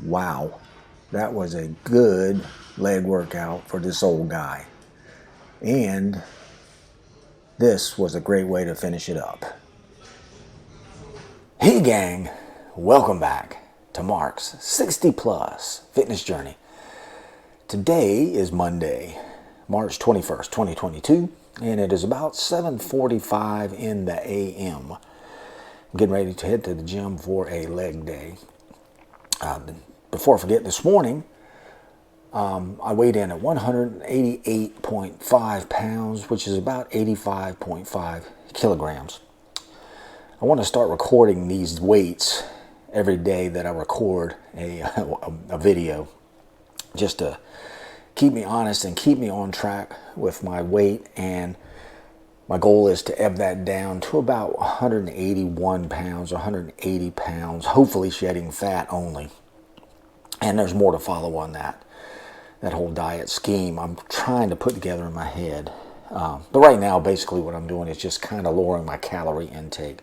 Wow, that was a good leg workout for this old guy. And this was a great way to finish it up. Hey gang, welcome back to Mark's 60 Plus Fitness Journey. Today is Monday, March 21st, 2022, and it is about 7:45 in the a.m. I'm getting ready to head to the gym for a leg day. Before I forget, this morning, I weighed in at 188.5 pounds, which is about 85.5 kilograms. I want to start recording these weights every day that I record a video, just to keep me honest and keep me on track with my weight. And my goal is to ebb that down to about 181 pounds, 180 pounds, hopefully shedding fat only. And there's more to follow on that whole diet scheme I'm trying to put together in my head. But right now, basically what I'm doing is just kind of lowering my calorie intake.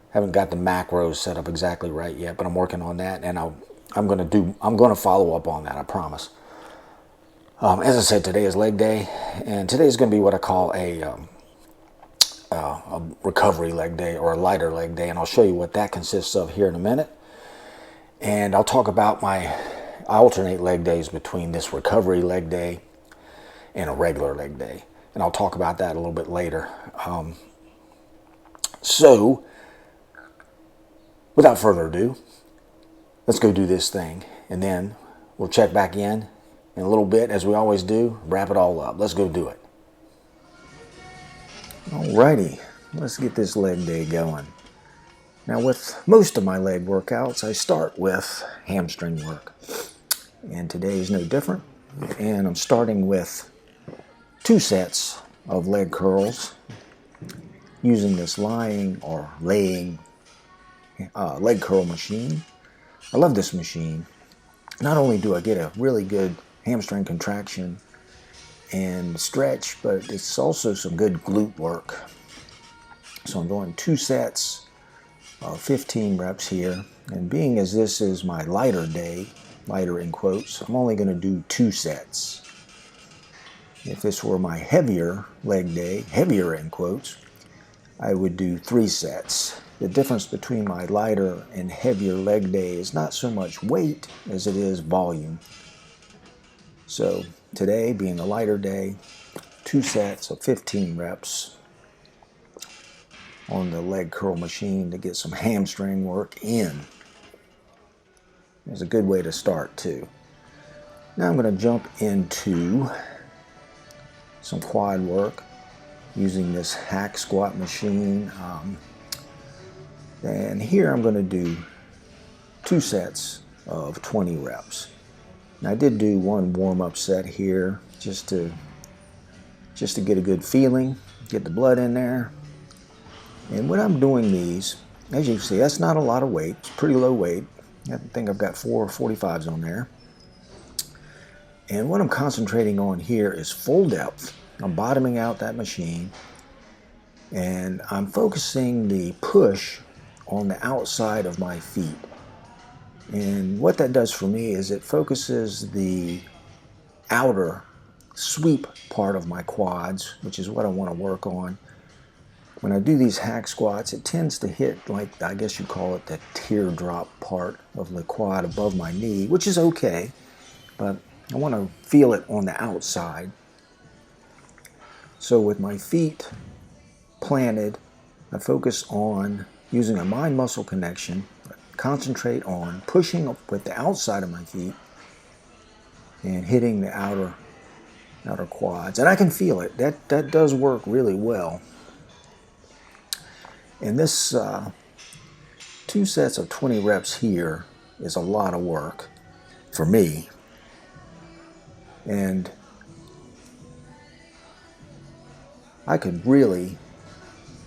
Haven't got the macros set up exactly right yet, but I'm working on that, and I'm going to follow up on that, I promise. As I said, today is leg day, and today is going to be what I call a recovery leg day, or a lighter leg day, and I'll show you what that consists of here in a minute. And I'll talk about I alternate leg days between this recovery leg day and a regular leg day, and I'll talk about that a little bit later. So, without further ado, let's go do this thing, and then we'll check back in a little bit, as we always do, wrap it all up. Let's go do it. Alrighty, let's get this leg day going. Now, with most of my leg workouts, I start with hamstring work, and today is no different. And I'm starting with 2 sets of leg curls using this lying or laying leg curl machine. I love this machine. Not only do I get a really good hamstring contraction and stretch, but it's also some good glute work. So I'm doing 2 sets of 15 reps here, and being as this is my lighter day, lighter in quotes, I'm only going to do 2 sets. If this were my heavier leg day, heavier in quotes, I would do 3 sets. The difference between my lighter and heavier leg day is not so much weight as it is volume. So today, being a lighter day, 2 sets of 15 reps on the leg curl machine to get some hamstring work in. It's a good way to start too. Now I'm going to jump into some quad work using this hack squat machine. And here I'm going to do 2 sets of 20 reps. Now I did do 1 warm-up set here just to get a good feeling, get the blood in there. And when I'm doing these, as you can see, that's not a lot of weight. It's pretty low weight. I think I've got 4 45s on there. And what I'm concentrating on here is full depth. I'm bottoming out that machine, and I'm focusing the push on the outside of my feet. And what that does for me is it focuses the outer sweep part of my quads, which is what I want to work on. When I do these hack squats, it tends to hit, like, I guess you'd call it the teardrop part of the quad above my knee, which is okay, but I want to feel it on the outside. So with my feet planted, I focus on using a mind-muscle connection, concentrate on pushing up with the outside of my feet and hitting the outer quads. And I can feel it. That does work really well. And this 2 sets of 20 reps here is a lot of work for me. And I could really,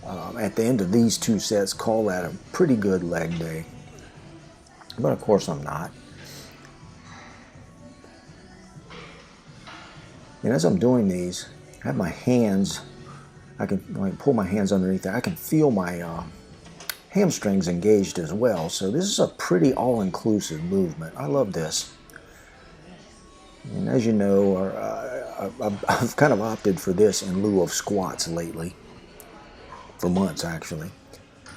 at the end of these 2 sets, call that a pretty good leg day. But of course I'm not. And as I'm doing these, I have my hands, I can pull my hands underneath there. I can feel my hamstrings engaged as well. So this is a pretty all-inclusive movement. I love this. And as you know, I've kind of opted for this in lieu of squats lately, for months actually.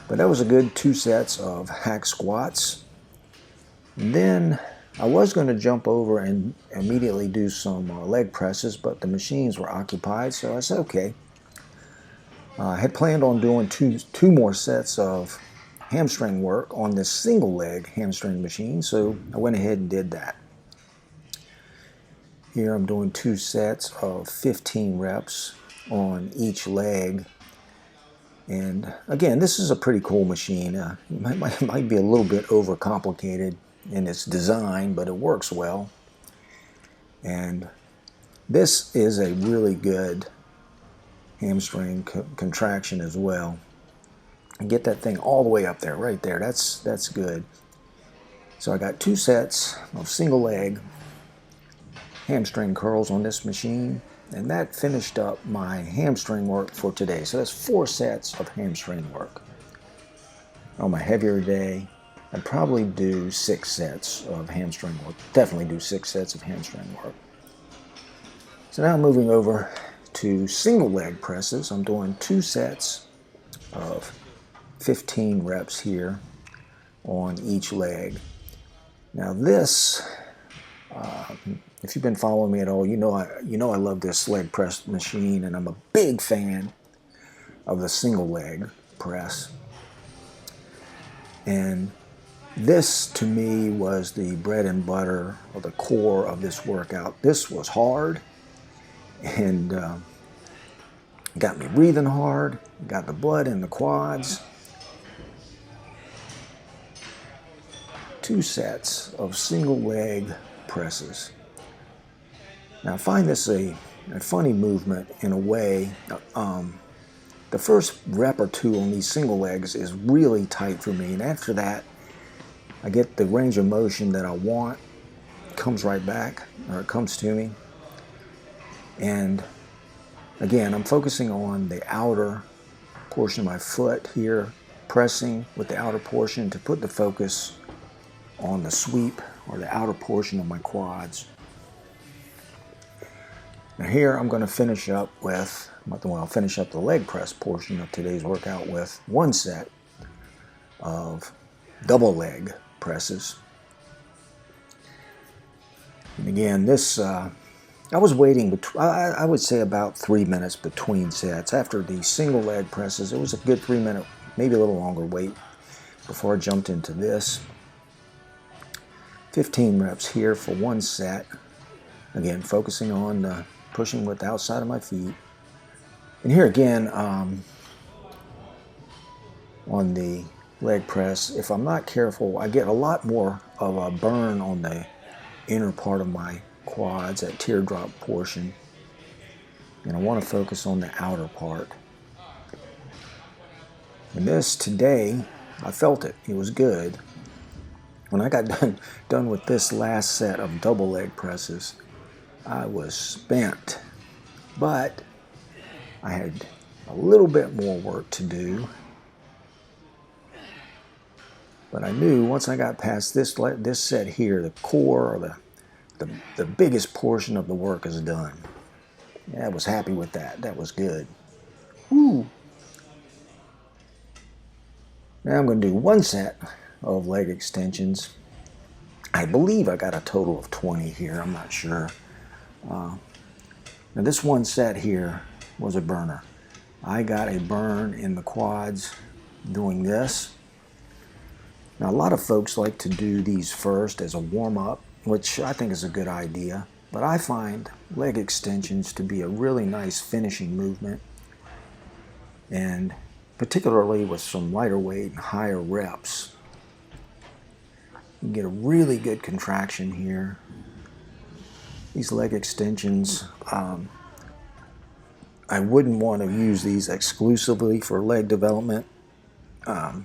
But that was a good 2 sets of hack squats. And then I was going to jump over and immediately do some leg presses, but the machines were occupied, so I said okay. I had planned on doing two more sets of hamstring work on this single leg hamstring machine, so I went ahead and did that. Here I'm doing 2 sets of 15 reps on each leg. And again, this is a pretty cool machine. It might be a little bit overcomplicated in its design, but it works well. And this is a really good hamstring contraction as well. And get that thing all the way up there, right there. That's good. So I got 2 sets of single leg hamstring curls on this machine, and that finished up my hamstring work for today. So that's 4 sets of hamstring work. On my heavier day, I'd probably do 6 sets of hamstring work. Definitely do 6 sets of hamstring work. So now moving over to single leg presses. I'm doing 2 sets of 15 reps here on each leg. Now this, if you've been following me at all, you know I love this leg press machine, and I'm a big fan of the single leg press. And this, to me, was the bread and butter, or the core of this workout. This was hard, and got me breathing hard, got the blood in the quads. 2 sets of single leg presses. Now I find this a funny movement in a way. The first rep or 2 on these single legs is really tight for me, and after that I get the range of motion that I want. It comes right back, or it comes to me. And again, I'm focusing on the outer portion of my foot here, pressing with the outer portion to put the focus on the sweep, or the outer portion of my quads. Now here I'm going to finish up with, well, I'll finish up the leg press portion of today's workout with 1 set of double leg presses. And again, this, I was waiting, I would say about 3 minutes between sets. After the single leg presses, it was a good 3 minute, maybe a little longer wait before I jumped into this. 15 reps here for 1 set. Again, focusing on pushing with the outside of my feet. And here again, on the leg press, if I'm not careful, I get a lot more of a burn on the inner part of my quads, that teardrop portion. And I want to focus on the outer part. And this today, I felt it. It was good. When I got done with this last set of double leg presses, I was spent. But I had a little bit more work to do. But I knew once I got past this set here, the core, or the biggest portion of the work is done. Yeah, I was happy with that. That was good. Woo. Now I'm going to do 1 set of leg extensions. I believe I got a total of 20 here. I'm not sure. Now this 1 set here was a burner. I got a burn in the quads doing this. Now a lot of folks like to do these first as a warm-up, which I think is a good idea. But I find leg extensions to be a really nice finishing movement. And particularly with some lighter weight and higher reps, you get a really good contraction here. These leg extensions, I wouldn't want to use these exclusively for leg development, but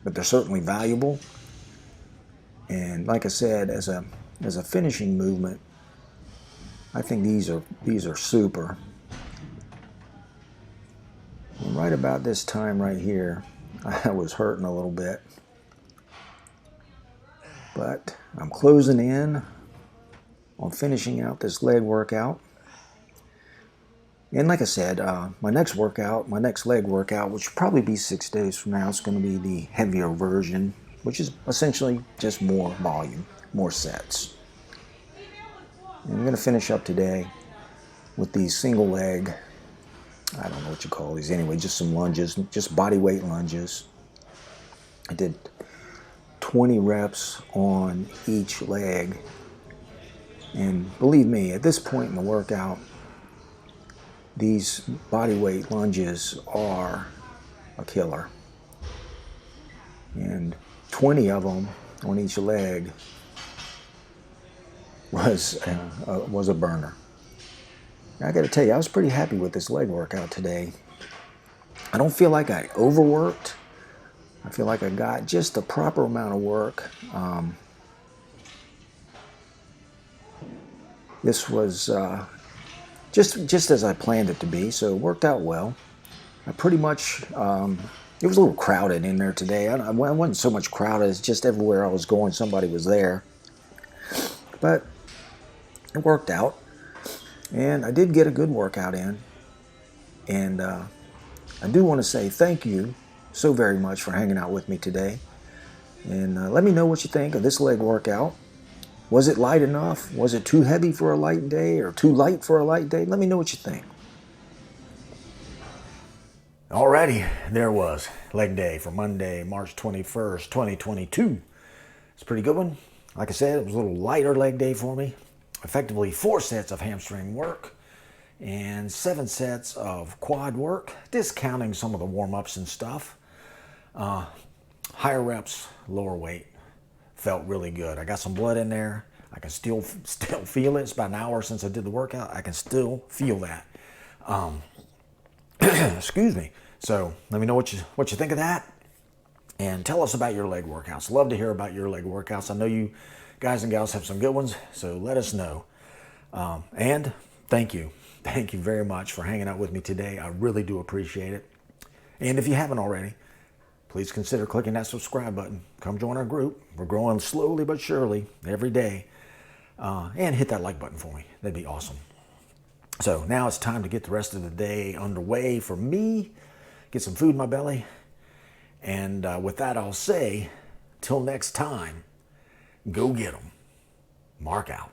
they're certainly valuable. And like I said, as a finishing movement, I think these are super. And right about this time right here, I was hurting a little bit. But I'm closing in on finishing out this leg workout. And like I said, my next leg workout, which will probably be 6 days from now, is going to be the heavier version, which is essentially just more volume, more sets. And I'm going to finish up today with these single leg, I don't know what you call these anyway, just some lunges, just body weight lunges. I did 20 reps on each leg. And believe me, at this point in the workout, these body weight lunges are a killer. And 20 of them on each leg was a burner. I got to tell you, I was pretty happy with this leg workout today. I don't feel like I overworked. I feel like I got just the proper amount of work. This was just as I planned it to be, so it worked out well. I pretty much, it was a little crowded in there today. I wasn't so much crowded, it's just everywhere I was going, somebody was there. But it worked out. And I did get a good workout in. And I do want to say thank you so very much for hanging out with me today. And let me know what you think of this leg workout. Was it light enough? Was it too heavy for a light day or too light for a light day? Let me know what you think. Alrighty, there was leg day for Monday, March 21st, 2022. It's a pretty good one. Like I said, it was a little lighter leg day for me. Effectively 4 sets of hamstring work and 7 sets of quad work, discounting some of the warm-ups and stuff. Higher reps, lower weight. Felt really good. I got some blood in there. I can still feel it. It's about an hour since I did the workout. I can still feel that. Excuse me. So let me know what you think of that. And tell us about your leg workouts. Love to hear about your leg workouts. I know you guys and gals have some good ones, so let us know. And thank you. Thank you very much for hanging out with me today. I really do appreciate it. And if you haven't already, please consider clicking that subscribe button. Come join our group. We're growing slowly but surely every day. And hit that like button for me. That'd be awesome. So now it's time to get the rest of the day underway for me. Get some food in my belly. And with that, I'll say, till next time, go get 'em. Mark out.